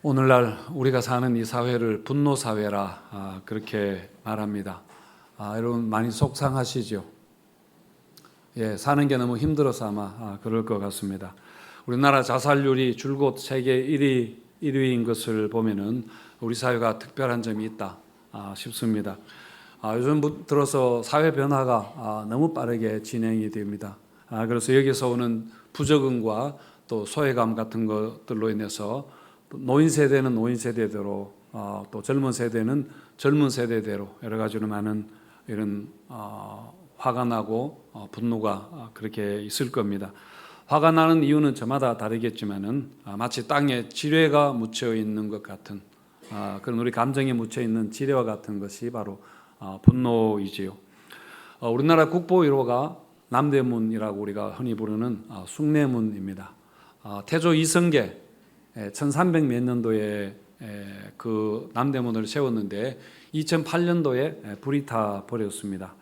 오늘날 우리가 사는 이 사회를 분노 사회라 그렇게 말합니다. 여러분 많이 속상하시죠? 사는 게 너무 힘들어서 아마 그럴 것 같습니다. 우리나라 자살률이 줄곧 세계 1위인 것을 보면은 우리 사회가 특별한 점이 있다 싶습니다. 요즘 들어서 사회 변화가 너무 빠르게 진행이 됩니다. 그래서 여기서 오는 부적응과 또 소외감 같은 것들로 인해서 노인 세대는 노인 세대대로 또 젊은 세대는 젊은 세대대로 여러 가지로 많은 이런 화가 나고 분노가 그렇게 있을 겁니다. 화가 나는 이유는 저마다 다르겠지만은 마치 땅에 지뢰가 묻혀 있는 것 같은 그런 우리 감정에 묻혀 있는 지뢰와 같은 것이 바로 분노이지요. 우리나라 국보 1호가 남대문이라고 우리가 흔히 부르는 숭례문입니다. 태조 이성계 1300 몇 년도에 그 남대문을 세웠는데 2008년도에 불이 타 버렸습니다.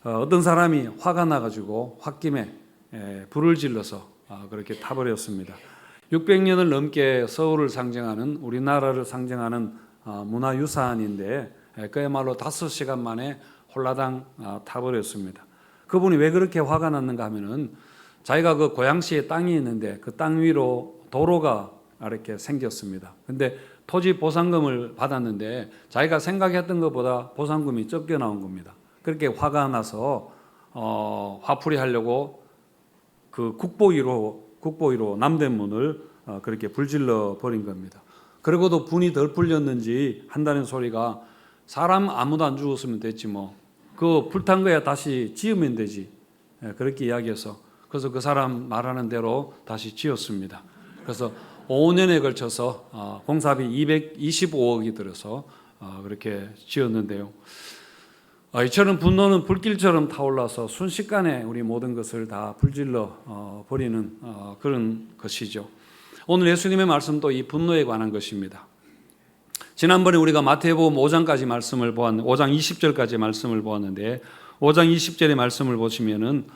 어떤 사람이 화가 나가지고 홧김에 불을 질러서 그렇게 타버렸습니다. 600년을 넘게 서울을 상징하는 우리나라를 상징하는 문화유산인데 그야말로 5시간 만에 홀라당 타버렸습니다. 그분이 왜 그렇게 화가 났는가 하면은 자기가 그 고양시에 땅이 있는데 그 땅 위로 도로가 이렇게 생겼습니다. 근데 토지 보상금을 받았는데 자기가 생각했던 것보다 보상금이 적게 나온 겁니다. 그렇게 화가 나서 화풀이 하려고 그 국보 1호 남대문을 그렇게 불질러 버린 겁니다. 그리고도 분이 덜 풀렸는지 한다는 소리가 사람 아무도 안 죽었으면 됐지 뭐. 그 불탄 거야 다시 지으면 되지. 그렇게 이야기해서 그래서 그 사람 말하는 대로 다시 지었습니다. 그래서 5년에 걸쳐서 공사비 225억이 들어서 그렇게 지었는데요. 이처럼 분노는 불길처럼 타올라서 순식간에 우리 모든 것을 다 불질러 버리는 그런 것이죠. 오늘 예수님의 말씀도 이 분노에 관한 것입니다. 지난번에 우리가 마태복음 5장까지 말씀을 5장 20절까지 말씀을 보았는데 5장 20절의 말씀을 보시면은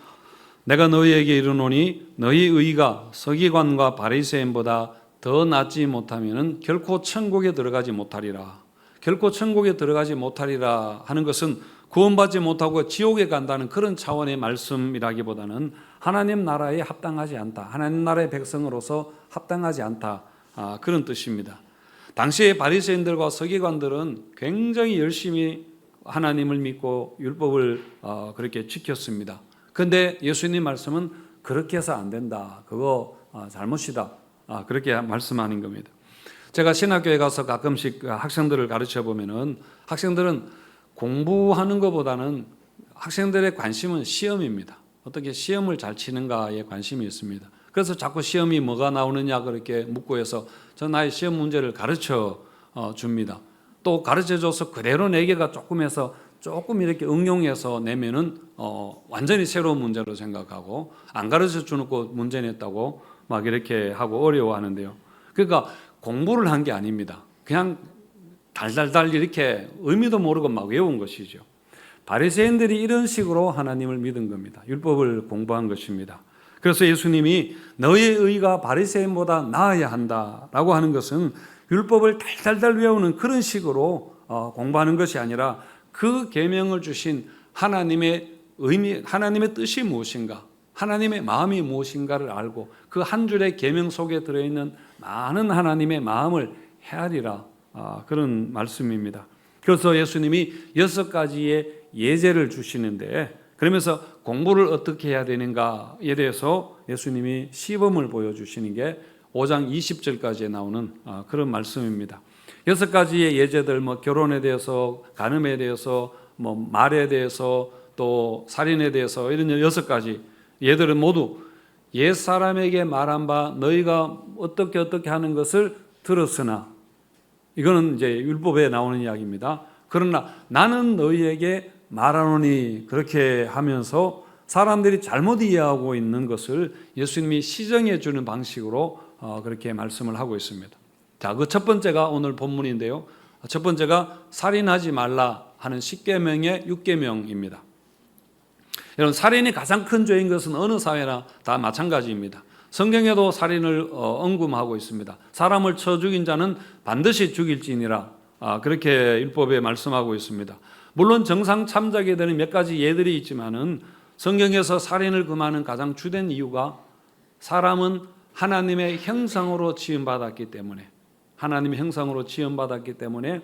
내가 너희에게 이르노니 너희 의가 서기관과 바리새인보다 더 낫지 못하면은 결코 천국에 들어가지 못하리라. 결코 천국에 들어가지 못하리라 하는 것은 구원받지 못하고 지옥에 간다는 그런 차원의 말씀이라기보다는 하나님 나라에 합당하지 않다. 하나님 나라의 백성으로서 합당하지 않다. 그런 뜻입니다. 당시의 바리새인들과 서기관들은 굉장히 열심히 하나님을 믿고 율법을 그렇게 지켰습니다. 그런데 예수님 말씀은 그렇게 해서 안 된다. 그거 잘못이다. 그렇게 말씀하는 겁니다. 제가 신학교에 가서 가끔씩 학생들을 가르쳐 보면은 학생들은 공부하는 것보다는 학생들의 관심은 시험입니다. 어떻게 시험을 잘 치는가에 관심이 있습니다. 그래서 자꾸 시험이 뭐가 나오느냐 그렇게 묻고 해서 저는 아예 시험 문제를 가르쳐 줍니다. 또 가르쳐 줘서 그대로 내기가 조금 해서 조금 이렇게 응용해서 내면은 완전히 새로운 문제로 생각하고 안 가르쳐 주고 문제 냈다고 막 이렇게 하고 어려워하는데요. 그러니까 공부를 한 게 아닙니다. 그냥 달달달 이렇게 의미도 모르고 막 외운 것이죠. 바리새인들이 이런 식으로 하나님을 믿은 겁니다. 율법을 공부한 것입니다. 그래서 예수님이 너의 의가 바리새인보다 나아야 한다라고 하는 것은 율법을 달달달 외우는 그런 식으로 공부하는 것이 아니라 그 계명을 주신 하나님의 의미, 하나님의 뜻이 무엇인가, 하나님의 마음이 무엇인가를 알고 그 한 줄의 계명 속에 들어있는 많은 하나님의 마음을 헤아리라 그런 말씀입니다. 그래서 예수님이 6가지의 예제를 주시는데 그러면서 공부를 어떻게 해야 되는가에 대해서 예수님이 시범을 보여주시는 게 5장 20절까지에 나오는 그런 말씀입니다. 6가지의 예제들 뭐 결혼에 대해서 간음에 대해서 뭐 말에 대해서 또 살인에 대해서 이런 6가지 얘들은 모두 옛사람에게 말한 바 너희가 어떻게 하는 것을 들었으나 이거는 이제 율법에 나오는 이야기입니다. 그러나 나는 너희에게 말하노니 그렇게 하면서 사람들이 잘못 이해하고 있는 것을 예수님이 시정해 주는 방식으로 그렇게 말씀을 하고 있습니다. 자, 그 첫 번째가 오늘 본문인데요. 첫 번째가 살인하지 말라 하는 10계명의 6계명입니다. 여러분 살인이 가장 큰 죄인 것은 어느 사회나 다 마찬가지입니다. 성경에도 살인을 언급하고 있습니다. 사람을 쳐 죽인 자는 반드시 죽일지니라. 그렇게 율법에 말씀하고 있습니다. 물론 정상 참작에 되는 몇 가지 예들이 있지만은 성경에서 살인을 금하는 가장 주된 이유가 사람은 하나님의 형상으로 지음받았기 때문에, 하나님의 형상으로 지음받았기 때문에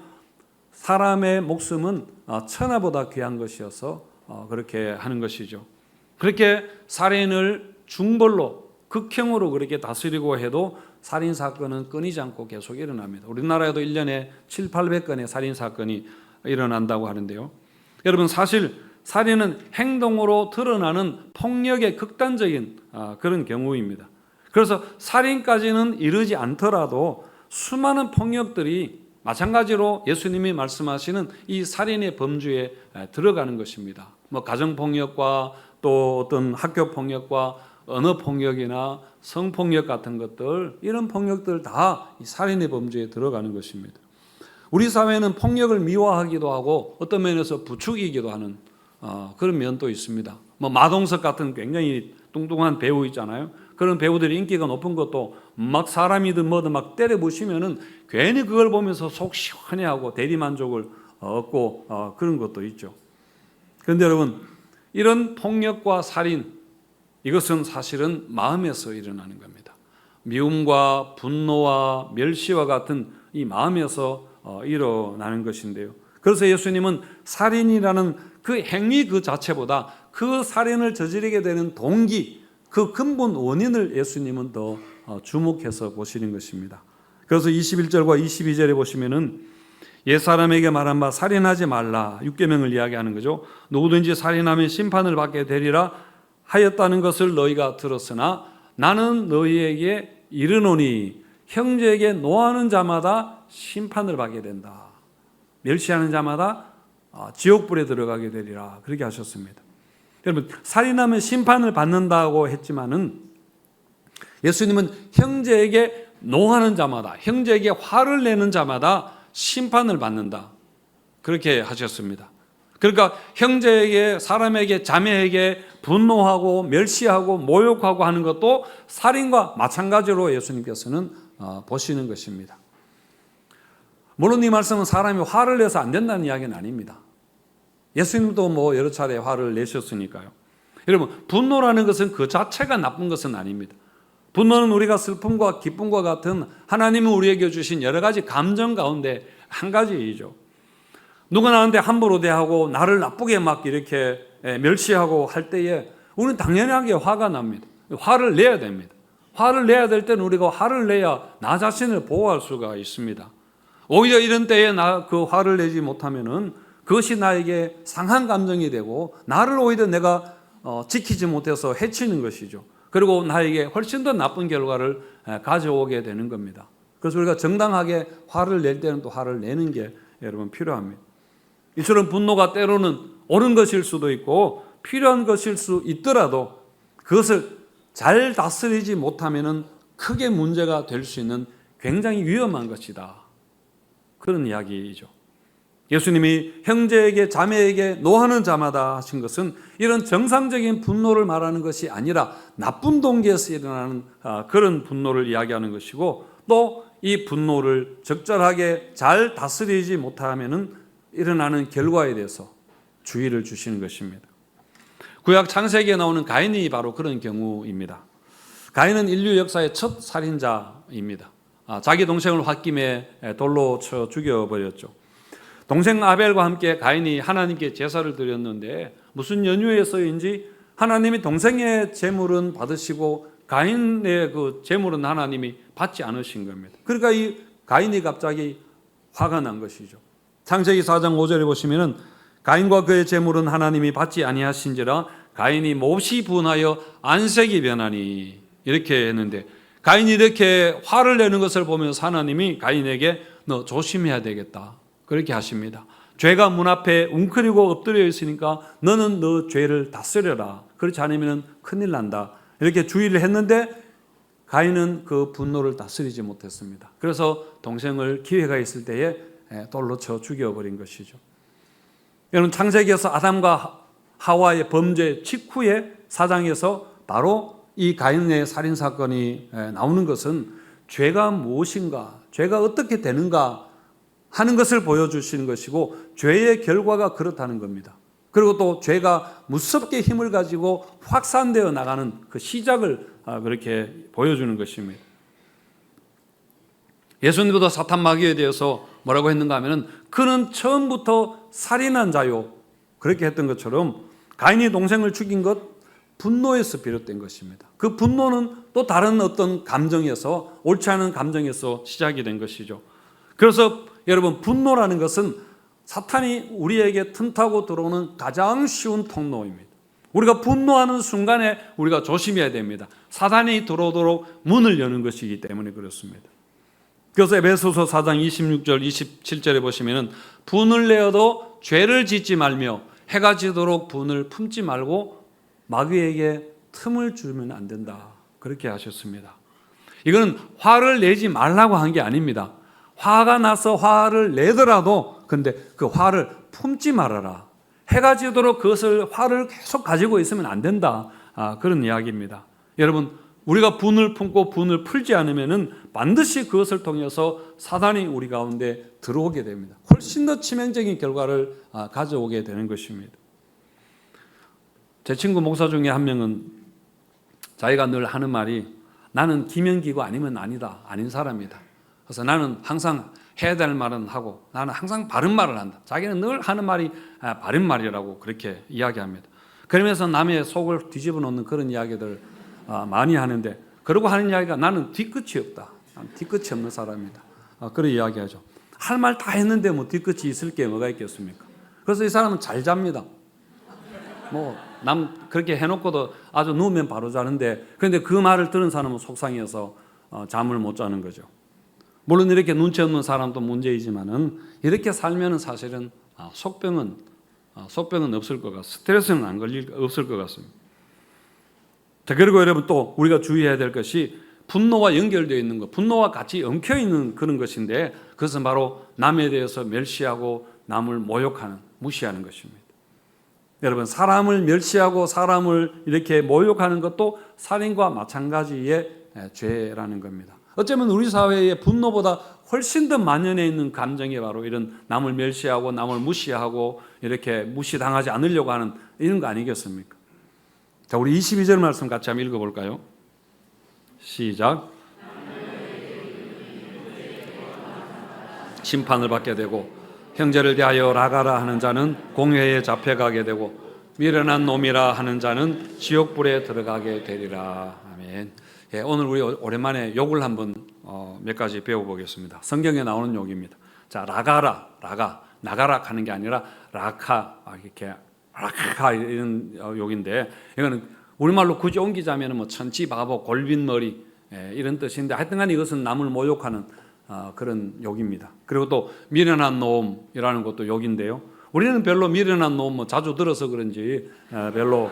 사람의 목숨은 천하보다 귀한 것이어서 그렇게 하는 것이죠. 그렇게 살인을 중벌로 극형으로 그렇게 다스리고 해도 살인 사건은 끊이지 않고 계속 일어납니다. 우리나라에도 1년에 700~800건의 살인 사건이 일어난다고 하는데요. 여러분, 사실 살인은 행동으로 드러나는 폭력의 극단적인 그런 경우입니다. 그래서 살인까지는 이르지 않더라도 수많은 폭력들이 마찬가지로 예수님이 말씀하시는 이 살인의 범주에 들어가는 것입니다. 뭐 가정폭력과 또 어떤 학교폭력과 언어폭력이나 성폭력 같은 것들, 이런 폭력들 다 이 살인의 범주에 들어가는 것입니다. 우리 사회는 폭력을 미화하기도 하고 어떤 면에서 부추기기도 하는 그런 면도 있습니다. 뭐 마동석 같은 굉장히 뚱뚱한 배우 있잖아요. 그런 배우들이 인기가 높은 것도 막 사람이든 뭐든 막 때려부시면은 괜히 그걸 보면서 속 시원해하고 대리만족을 얻고 그런 것도 있죠. 그런데 여러분, 이런 폭력과 살인, 이것은 사실은 마음에서 일어나는 겁니다. 미움과 분노와 멸시와 같은 이 마음에서 일어나는 것인데요. 그래서 예수님은 살인이라는 그 행위 그 자체보다 그 살인을 저지르게 되는 동기, 그 근본 원인을 예수님은 더 주목해서 보시는 것입니다. 그래서 21절과 22절에 보시면은 옛사람에게 말한 바 살인하지 말라, 육계명을 이야기하는 거죠. 누구든지 살인하면 심판을 받게 되리라 하였다는 것을 너희가 들었으나 나는 너희에게 이르노니 형제에게 노하는 자마다 심판을 받게 된다. 멸시하는 자마다 지옥불에 들어가게 되리라. 그렇게 하셨습니다. 여러분, 살인하면 심판을 받는다고 했지만은 예수님은 형제에게 노하는 자마다, 형제에게 화를 내는 자마다 심판을 받는다. 그렇게 하셨습니다. 그러니까 형제에게, 사람에게, 자매에게 분노하고 멸시하고 모욕하고 하는 것도 살인과 마찬가지로 예수님께서는 보시는 것입니다. 물론 이 말씀은 사람이 화를 내서 안 된다는 이야기는 아닙니다. 예수님도 뭐 여러 차례 화를 내셨으니까요. 여러분, 분노라는 것은 그 자체가 나쁜 것은 아닙니다. 분노는 우리가 슬픔과 기쁨과 같은 하나님은 우리에게 주신 여러 가지 감정 가운데 한 가지이죠. 누가 나한테 함부로 대하고 나를 나쁘게 막 이렇게 멸시하고 할 때에 우리는 당연하게 화가 납니다. 화를 내야 됩니다. 화를 내야 될 때는 우리가 화를 내야 나 자신을 보호할 수가 있습니다. 오히려 이런 때에 그 화를 내지 못하면은 그것이 나에게 상한 감정이 되고 나를 오히려 내가 지키지 못해서 해치는 것이죠. 그리고 나에게 훨씬 더 나쁜 결과를 가져오게 되는 겁니다. 그래서 우리가 정당하게 화를 낼 때는 또 화를 내는 게 여러분 필요합니다. 이처럼 분노가 때로는 옳은 것일 수도 있고 필요한 것일 수 있더라도 그것을 잘 다스리지 못하면은 크게 문제가 될 수 있는 굉장히 위험한 것이다. 그런 이야기이죠. 예수님이 형제에게, 자매에게 노하는 자마다 하신 것은 이런 정상적인 분노를 말하는 것이 아니라 나쁜 동기에서 일어나는 그런 분노를 이야기하는 것이고, 또 이 분노를 적절하게 잘 다스리지 못하면은 일어나는 결과에 대해서 주의를 주시는 것입니다. 구약 창세기에 나오는 가인이 바로 그런 경우입니다. 가인은 인류 역사의 첫 살인자입니다. 자기 동생을 홧김에 돌로 쳐 죽여버렸죠. 동생 아벨과 함께 가인이 하나님께 제사를 드렸는데 무슨 연유에서인지 하나님이 동생의 제물은 받으시고 가인의 그 제물은 하나님이 받지 않으신 겁니다. 그러니까 이 가인이 갑자기 화가 난 것이죠. 창세기 4장 5절에 보시면은 가인과 그의 제물은 하나님이 받지 아니하신지라 가인이 몹시 분하여 안색이 변하니, 이렇게 했는데 가인이 이렇게 화를 내는 것을 보면서 하나님이 가인에게 너 조심해야 되겠다, 그렇게 하십니다. 죄가 문 앞에 웅크리고 엎드려 있으니까 너는 너 죄를 다스려라, 그렇지 않으면 큰일 난다, 이렇게 주의를 했는데 가인은 그 분노를 다스리지 못했습니다. 그래서 동생을 기회가 있을 때에 돌로 쳐 죽여버린 것이죠. 여러분, 창세기에서 아담과 하와의 범죄 직후에 4장에서 바로 이 가인의 살인 사건이 나오는 것은 죄가 무엇인가, 죄가 어떻게 되는가 하는 것을 보여주시는 것이고, 죄의 결과가 그렇다는 겁니다. 그리고 또 죄가 무섭게 힘을 가지고 확산되어 나가는 그 시작을 그렇게 보여주는 것입니다. 예수님도 사탄 마귀에 대해서 뭐라고 했는가 하면은 그는 처음부터 살인한 자요, 그렇게 했던 것처럼 가인이 동생을 죽인 것 분노에서 비롯된 것입니다. 그 분노는 또 다른 어떤 감정에서, 옳지 않은 감정에서 시작이 된 것이죠. 그래서 여러분, 분노라는 것은 사탄이 우리에게 틈타고 들어오는 가장 쉬운 통로입니다. 우리가 분노하는 순간에 우리가 조심해야 됩니다. 사탄이 들어오도록 문을 여는 것이기 때문에 그렇습니다. 그래서 에베소서 4장 26절 27절에 보시면은 분을 내어도 죄를 짓지 말며 해가 지도록 분을 품지 말고 마귀에게 틈을 주면 안 된다, 그렇게 하셨습니다. 이거는 화를 내지 말라고 한 게 아닙니다. 화가 나서 화를 내더라도 근데 그 화를 품지 말아라. 해가 지도록 그것을, 화를 계속 가지고 있으면 안 된다, 그런 이야기입니다. 여러분, 우리가 분을 품고 분을 풀지 않으면은 반드시 그것을 통해서 사단이 우리 가운데 들어오게 됩니다. 훨씬 더 치명적인 결과를 가져오게 되는 것입니다. 제 친구 목사 중에 한 명은 자기가 늘 하는 말이, 나는 김연기고 아니면 아니다, 아닌 사람이다. 그래서 나는 항상 해야 될 말은 하고 나는 항상 바른 말을 한다. 자기는 늘 하는 말이 바른 말이라고 그렇게 이야기합니다. 그러면서 남의 속을 뒤집어 놓는 그런 이야기들 많이 하는데, 그러고 하는 이야기가 나는 뒤끝이 없다, 나는 뒤끝이 없는 사람이다, 그런 이야기하죠. 할 말 다 했는데 뭐 뒤끝이 있을 게 뭐가 있겠습니까? 그래서 이 사람은 잘 잡니다. 뭐 남 그렇게 해놓고도 아주 누우면 바로 자는데, 그런데 그 말을 들은 사람은 속상해서 잠을 못 자는 거죠. 물론 이렇게 눈치 없는 사람도 문제이지만은 이렇게 살면은 사실은 속병은 없을 것 같습니다. 스트레스는 없을 것 같습니다. 자, 그리고 여러분, 또 우리가 주의해야 될 것이 분노와 연결되어 있는 것, 분노와 같이 엉켜 있는 그런 것인데, 그것은 바로 남에 대해서 멸시하고 남을 모욕하는, 무시하는 것입니다. 여러분, 사람을 멸시하고 사람을 이렇게 모욕하는 것도 살인과 마찬가지의 죄라는 겁니다. 어쩌면 우리 사회의 분노보다 훨씬 더 만연해 있는 감정이 바로 이런 남을 멸시하고 남을 무시하고 이렇게 무시당하지 않으려고 하는 이런 거 아니겠습니까? 자, 우리 22절 말씀 같이 한번 읽어볼까요? 시작. 심판을 받게 되고 형제를 대하여 라가라 하는 자는 공회에 잡혀가게 되고 미련한 놈이라 하는 자는 지옥불에 들어가게 되리라. 아멘. 예, 오늘 우리 오랜만에 욕을 한번 몇 가지 배워보겠습니다. 성경에 나오는 욕입니다. 자, 라가라, 나가라 하는 게 아니라 라카, 이렇게 라카 이런 욕인데, 이거는 우리말로 굳이 옮기자면 뭐 천치, 바보, 골빈머리 이런 뜻인데, 하여튼간 이것은 남을 모욕하는 그런 욕입니다. 그리고 또 미련한 놈이라는 것도 욕인데요. 우리는 별로 미련한 놈 자주 들어서 그런지 별로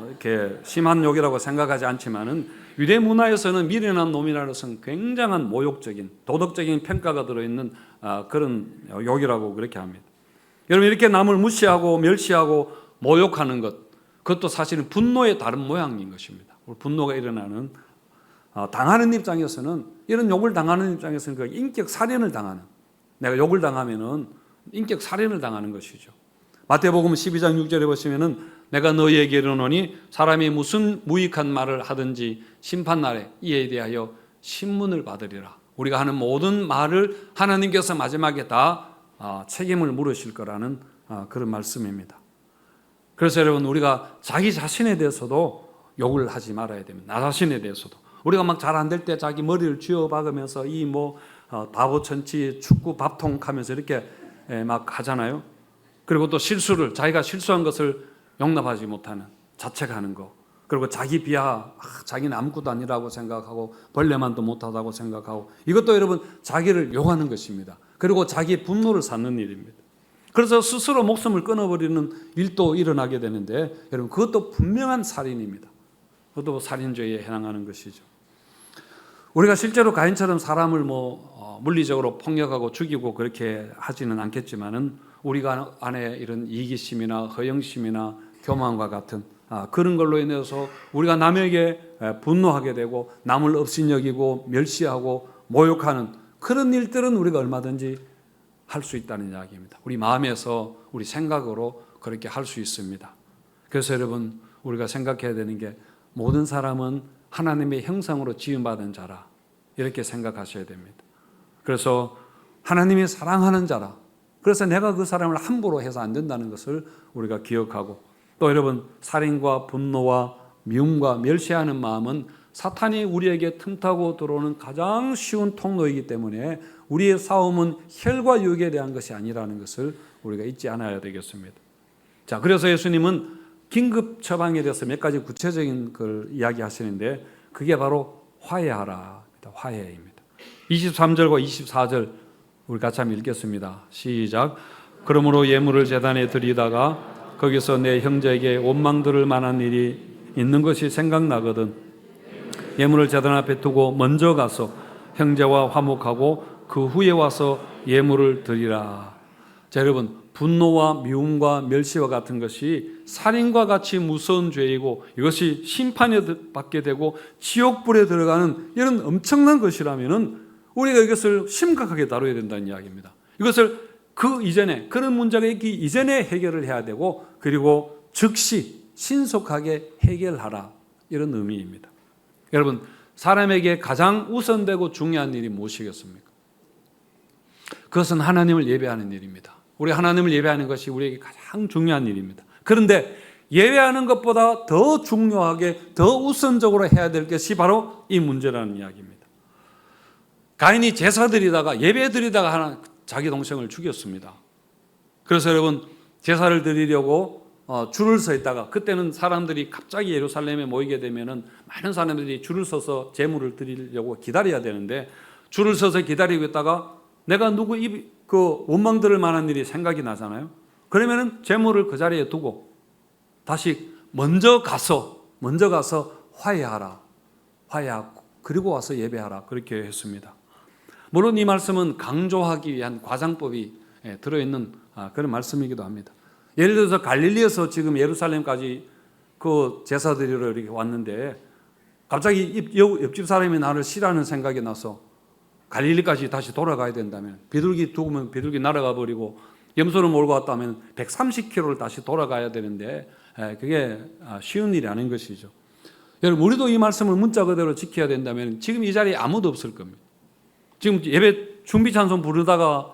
이렇게 심한 욕이라고 생각하지 않지만은, 유대 문화에서는 미련한 놈이라는 것은 굉장한 모욕적인, 도덕적인 평가가 들어있는 그런 욕이라고 그렇게 합니다. 여러분, 이렇게 남을 무시하고 멸시하고 모욕하는 것, 그것도 사실은 분노의 다른 모양인 것입니다. 분노가 일어나는, 당하는 입장에서는, 이런 욕을 당하는 입장에서는 그 인격 살인을 당하는, 내가 욕을 당하면은 인격 살인을 당하는 것이죠. 마태복음 12장 6절에 보시면은 내가 너희에게 이르노니 사람이 무슨 무익한 말을 하든지 심판날에 이에 대하여 신문을 받으리라. 우리가 하는 모든 말을 하나님께서 마지막에 다 책임을 물으실 거라는 그런 말씀입니다. 그래서 여러분, 우리가 자기 자신에 대해서도 욕을 하지 말아야 됩니다. 나 자신에 대해서도. 우리가 막 잘 안 될 때 자기 머리를 쥐어박으면서 이 바보 천치 축구 밥통 하면서 이렇게 막 하잖아요. 그리고 또 실수를, 자기가 실수한 것을 용납하지 못하는, 자책하는 거. 그리고 자기 비하, 자기는 아무것도 아니라고 생각하고 벌레만도 못하다고 생각하고, 이것도 여러분 자기를 욕하는 것입니다. 그리고 자기 분노를 쌓는 일입니다. 그래서 스스로 목숨을 끊어버리는 일도 일어나게 되는데, 여러분 그것도 분명한 살인입니다. 그것도 살인죄에 해당하는 것이죠. 우리가 실제로 가인처럼 사람을 물리적으로 폭력하고 죽이고 그렇게 하지는 않겠지만은, 우리가 안에 이런 이기심이나 허영심이나 교만과 같은 그런 걸로 인해서 우리가 남에게 분노하게 되고 남을 업신여기고 멸시하고 모욕하는 그런 일들은 우리가 얼마든지 할 수 있다는 이야기입니다. 우리 마음에서 우리 생각으로 그렇게 할 수 있습니다. 그래서 여러분 우리가 생각해야 되는 게 모든 사람은 하나님의 형상으로 지음받은 자라 이렇게 생각하셔야 됩니다. 그래서 하나님이 사랑하는 자라. 그래서 내가 그 사람을 함부로 해서 안 된다는 것을 우리가 기억하고 또 여러분 살인과 분노와 미움과 멸시하는 마음은 사탄이 우리에게 틈타고 들어오는 가장 쉬운 통로이기 때문에 우리의 싸움은 혈과 육에 대한 것이 아니라는 것을 우리가 잊지 않아야 되겠습니다. 자, 그래서 예수님은 긴급 처방에 대해서 몇 가지 구체적인 걸 이야기하시는데 그게 바로 화해하라. 화해입니다. 23절과 24절 우리 같이 한번 읽겠습니다. 시작. 그러므로 예물을 제단에 드리다가 거기서 내 형제에게 원망 들을 만한 일이 있는 것이 생각나거든 예물을 제단 앞에 두고 먼저 가서 형제와 화목하고 그 후에 와서 예물을 드리라. 자, 여러분 분노와 미움과 멸시와 같은 것이 살인과 같이 무서운 죄이고 이것이 심판에 받게 되고 지옥불에 들어가는 이런 엄청난 것이라면은 우리가 이것을 심각하게 다뤄야 된다는 이야기입니다. 이것을 그 이전에 그런 문제가 있기 이전에 해결을 해야 되고 그리고 즉시 신속하게 해결하라 이런 의미입니다. 여러분 사람에게 가장 우선되고 중요한 일이 무엇이겠습니까? 그것은 하나님을 예배하는 일입니다. 우리 하나님을 예배하는 것이 우리에게 가장 중요한 일입니다. 그런데 예배하는 것보다 더 중요하게 더 우선적으로 해야 될 것이 바로 이 문제라는 이야기입니다. 가인이 제사 드리다가 예배 드리다가 자기 동생을 죽였습니다. 그래서 여러분 제사를 드리려고 줄을 서 있다가 그때는 사람들이 갑자기 예루살렘에 모이게 되면은 많은 사람들이 줄을 서서 제물을 드리려고 기다려야 되는데 줄을 서서 기다리고 있다가 내가 누구 그 원망 들을 만한 일이 생각이 나잖아요. 그러면은 제물을 그 자리에 두고 다시 먼저 가서 화해하라. 화해하고 그리고 와서 예배하라. 그렇게 했습니다. 물론 이 말씀은 강조하기 위한 과장법이 들어있는 그런 말씀이기도 합니다. 예를 들어서 갈릴리에서 지금 예루살렘까지 그 제사 드리러 이렇게 왔는데 갑자기 옆집 사람이 나를 싫어하는 생각이 나서 갈릴리까지 다시 돌아가야 된다면 비둘기 두면 비둘기 날아가 버리고 염소를 몰고 왔다면 130km를 다시 돌아가야 되는데 그게 쉬운 일이 아닌 것이죠. 여러분 우리도 이 말씀을 문자 그대로 지켜야 된다면 지금 이 자리에 아무도 없을 겁니다. 지금 예배 준비 찬송 부르다가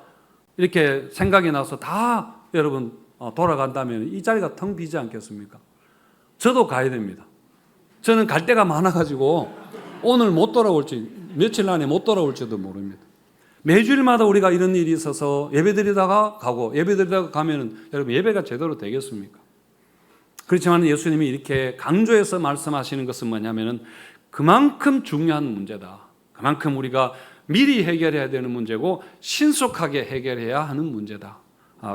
이렇게 생각이 나서 다 여러분 돌아간다면 이 자리가 텅 비지 않겠습니까? 저도 가야 됩니다. 저는 갈 데가 많아가지고 오늘 못 돌아올지 며칠 안에 못 돌아올지도 모릅니다. 매주일마다 우리가 이런 일이 있어서 예배드리다가 가고 예배드리다가 가면은 여러분 예배가 제대로 되겠습니까? 그렇지만 예수님이 이렇게 강조해서 말씀하시는 것은 뭐냐면은 그만큼 중요한 문제다. 그만큼 우리가 미리 해결해야 되는 문제고 신속하게 해결해야 하는 문제다.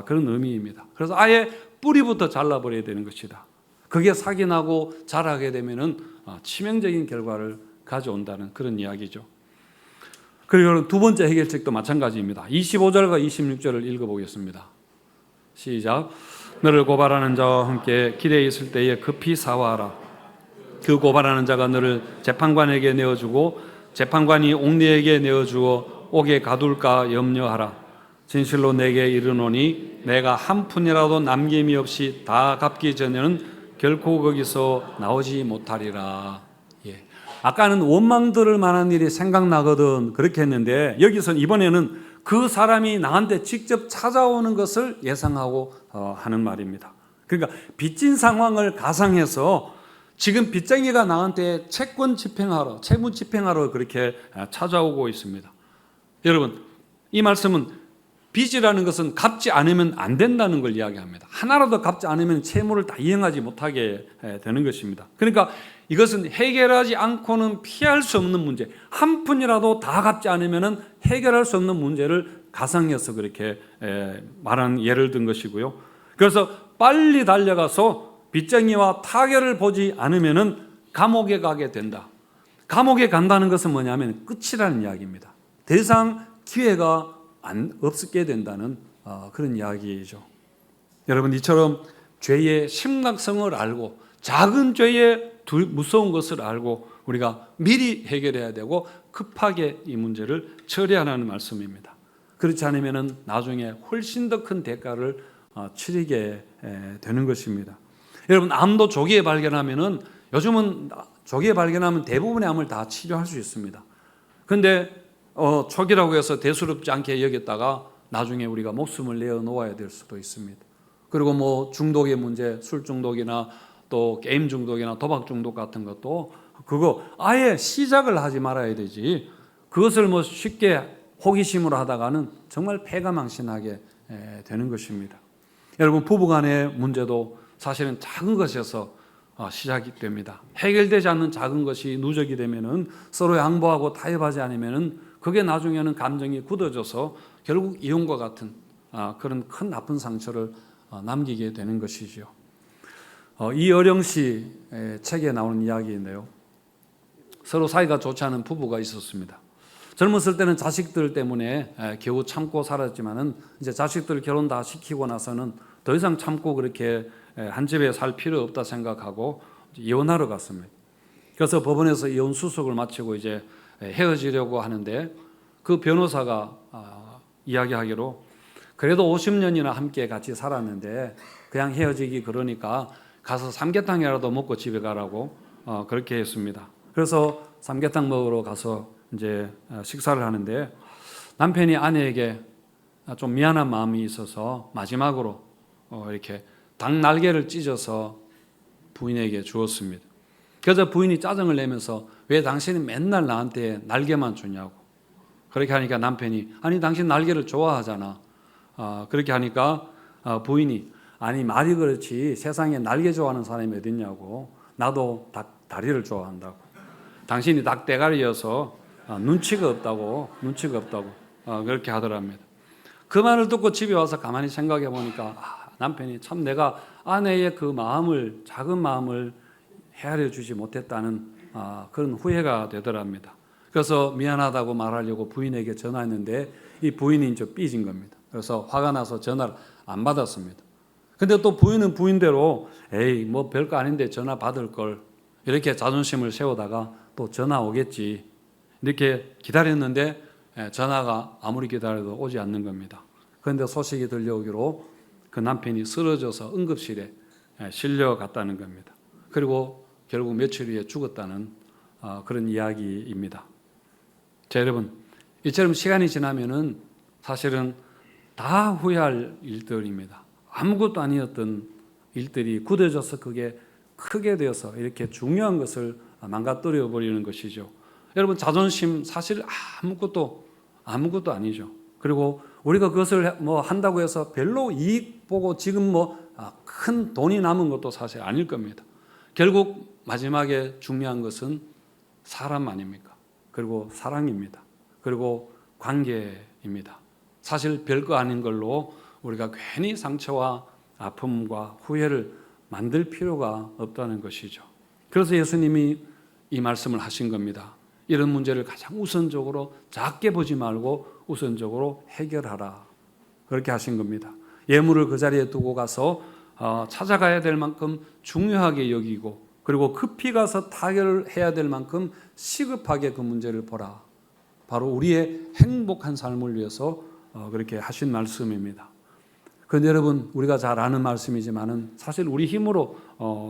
그런 의미입니다. 그래서 아예 뿌리부터 잘라버려야 되는 것이다. 그게 사기 나고 자라게 되면은 치명적인 결과를 가져온다는 그런 이야기죠. 그리고 두 번째 해결책도 마찬가지입니다. 25절과 26절을 읽어보겠습니다. 시작. 너를 고발하는 자와 함께 길에 있을 때에 급히 사화하라. 그 고발하는 자가 너를 재판관에게 내어주고 재판관이 옥리에게 내어주어 옥에 가둘까 염려하라. 진실로 내게 이르노니 내가 한 푼이라도 남김이 없이 다 갚기 전에는 결코 거기서 나오지 못하리라. 아까는 원망 들을 만한 일이 생각나거든 그렇게 했는데 여기서는 이번에는 그 사람이 나한테 직접 찾아오는 것을 예상하고 하는 말입니다. 그러니까 빚진 상황을 가상해서 지금 빚쟁이가 나한테 채권 집행하러 채무 집행하러 그렇게 찾아오고 있습니다. 여러분 이 말씀은 빚이라는 것은 갚지 않으면 안 된다는 걸 이야기합니다. 하나라도 갚지 않으면 채무를 다 이행하지 못하게 되는 것입니다. 그러니까 이것은 해결하지 않고는 피할 수 없는 문제, 한 푼이라도 다 갚지 않으면 해결할 수 없는 문제를 가상해서 그렇게 말한 예를 든 것이고요. 그래서 빨리 달려가서 빚쟁이와 타결을 보지 않으면 감옥에 가게 된다. 감옥에 간다는 것은 뭐냐면 끝이라는 이야기입니다. 더 이상 기회가 없게 된다는 그런 이야기죠. 여러분 이처럼 죄의 심각성을 알고 작은 죄의 무서운 것을 알고 우리가 미리 해결해야 되고 급하게 이 문제를 처리하라는 말씀입니다. 그렇지 않으면 나중에 훨씬 더 큰 대가를 치르게 되는 것입니다. 여러분, 암도 조기에 발견하면은, 요즘은 조기에 발견하면 대부분의 암을 다 치료할 수 있습니다. 그런데 초기라고 해서 대수롭지 않게 여겼다가 나중에 우리가 목숨을 내어 놓아야 될 수도 있습니다. 그리고 뭐 중독의 문제, 술 중독이나 또 게임 중독이나 도박 중독 같은 것도 그거 아예 시작을 하지 말아야 되지, 그것을 뭐 쉽게 호기심으로 하다가는 정말 패가망신하게 되는 것입니다. 여러분, 부부간의 문제도 사실은 작은 것에서 시작이 됩니다. 해결되지 않는 작은 것이 누적이 되면은 서로 양보하고 타협하지 않으면은 그게 나중에는 감정이 굳어져서 결국 이혼과 같은 그런 큰 나쁜 상처를 남기게 되는 것이지요. 이어령 씨 책에 나오는 이야기인데요. 서로 사이가 좋지 않은 부부가 있었습니다. 젊었을 때는 자식들 때문에 겨우 참고 살았지만은 이제 자식들 결혼 다 시키고 나서는 더 이상 참고 그렇게 한 집에 살 필요 없다 생각하고 이혼하러 갔습니다. 그래서 법원에서 이혼 수속을 마치고 이제 헤어지려고 하는데 그 변호사가 이야기하기로 그래도 50년이나 함께 같이 살았는데 그냥 헤어지기 그러니까 가서 삼계탕이라도 먹고 집에 가라고 그렇게 했습니다. 그래서 삼계탕 먹으러 가서 이제 식사를 하는데 남편이 아내에게 좀 미안한 마음이 있어서 마지막으로 이렇게 닭 날개를 찢어서 부인에게 주었습니다. 그래서 부인이 짜증을 내면서 왜 당신이 맨날 나한테 날개만 주냐고. 그렇게 하니까 남편이 아니 당신 날개를 좋아하잖아. 그렇게 하니까 부인이 아니 말이 그렇지 세상에 날개 좋아하는 사람이 어딨냐고. 나도 닭 다리를 좋아한다고. 당신이 닭 대가리여서 눈치가 없다고 그렇게 하더랍니다. 그 말을 듣고 집에 와서 가만히 생각해 보니까 남편이 참 내가 아내의 그 마음을, 작은 마음을 헤아려 주지 못했다는 그런 후회가 되더랍니다. 그래서 미안하다고 말하려고 부인에게 전화했는데 이 부인이 이제 삐진 겁니다. 그래서 화가 나서 전화를 안 받았습니다. 근데 또 부인은 부인대로 에이 뭐 별거 아닌데 전화 받을 걸, 이렇게 자존심을 세우다가 또 전화 오겠지 이렇게 기다렸는데 전화가 아무리 기다려도 오지 않는 겁니다. 그런데 소식이 들려오기로 그 남편이 쓰러져서 응급실에 실려갔다는 겁니다. 그리고 결국 며칠 후에 죽었다는 그런 이야기입니다. 자, 여러분, 이처럼 시간이 지나면은 사실은 다 후회할 일들입니다. 아무것도 아니었던 일들이 굳어져서 그게 크게 되어서 이렇게 중요한 것을 망가뜨려 버리는 것이죠. 여러분, 자존심 사실 아무것도 아니죠. 그리고 우리가 그것을 뭐 한다고 해서 별로 이익 보고 지금 뭐 큰 돈이 남은 것도 사실 아닐 겁니다. 결국 마지막에 중요한 것은 사람 아닙니까? 그리고 사랑입니다. 그리고 관계입니다. 사실 별거 아닌 걸로 우리가 괜히 상처와 아픔과 후회를 만들 필요가 없다는 것이죠. 그래서 예수님이 이 말씀을 하신 겁니다. 이런 문제를 가장 우선적으로 작게 보지 말고 우선적으로 해결하라. 그렇게 하신 겁니다. 예물을 그 자리에 두고 가서 찾아가야 될 만큼 중요하게 여기고, 그리고 급히 가서 타결해야 될 만큼 시급하게 그 문제를 보라. 바로 우리의 행복한 삶을 위해서 그렇게 하신 말씀입니다. 그런데 여러분, 우리가 잘 아는 말씀이지만은 사실 우리 힘으로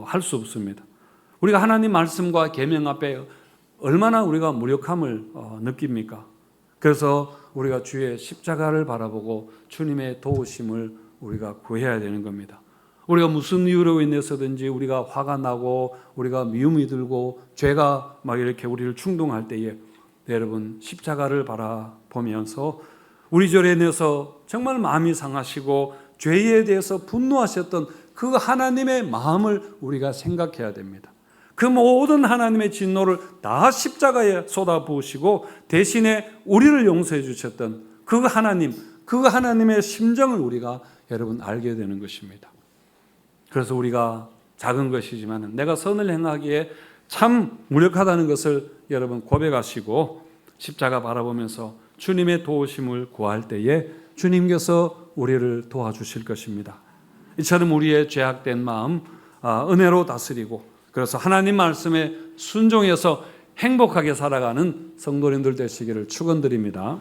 할 수 없습니다. 우리가 하나님 말씀과 계명 앞에 얼마나 우리가 무력함을 느낍니까? 그래서 우리가 주의 십자가를 바라보고 주님의 도우심을 우리가 구해야 되는 겁니다. 우리가 무슨 이유로 인해서든지 우리가 화가 나고 우리가 미움이 들고 죄가 막 이렇게 우리를 충동할 때에 여러분, 십자가를 바라보면서 우리 죄에 인해서 정말 마음이 상하시고 죄에 대해서 분노하셨던 그 하나님의 마음을 우리가 생각해야 됩니다. 그 모든 하나님의 진노를 다 십자가에 쏟아부으시고 대신에 우리를 용서해 주셨던 그 하나님의 심정을 우리가 여러분 알게 되는 것입니다. 그래서 우리가 작은 것이지만 내가 선을 행하기에 참 무력하다는 것을 여러분 고백하시고 십자가 바라보면서 주님의 도우심을 구할 때에 주님께서 우리를 도와주실 것입니다. 이처럼 우리의 죄악된 마음, 은혜로 다스리고 그래서 하나님 말씀에 순종해서 행복하게 살아가는 성도님들 되시기를 축원드립니다.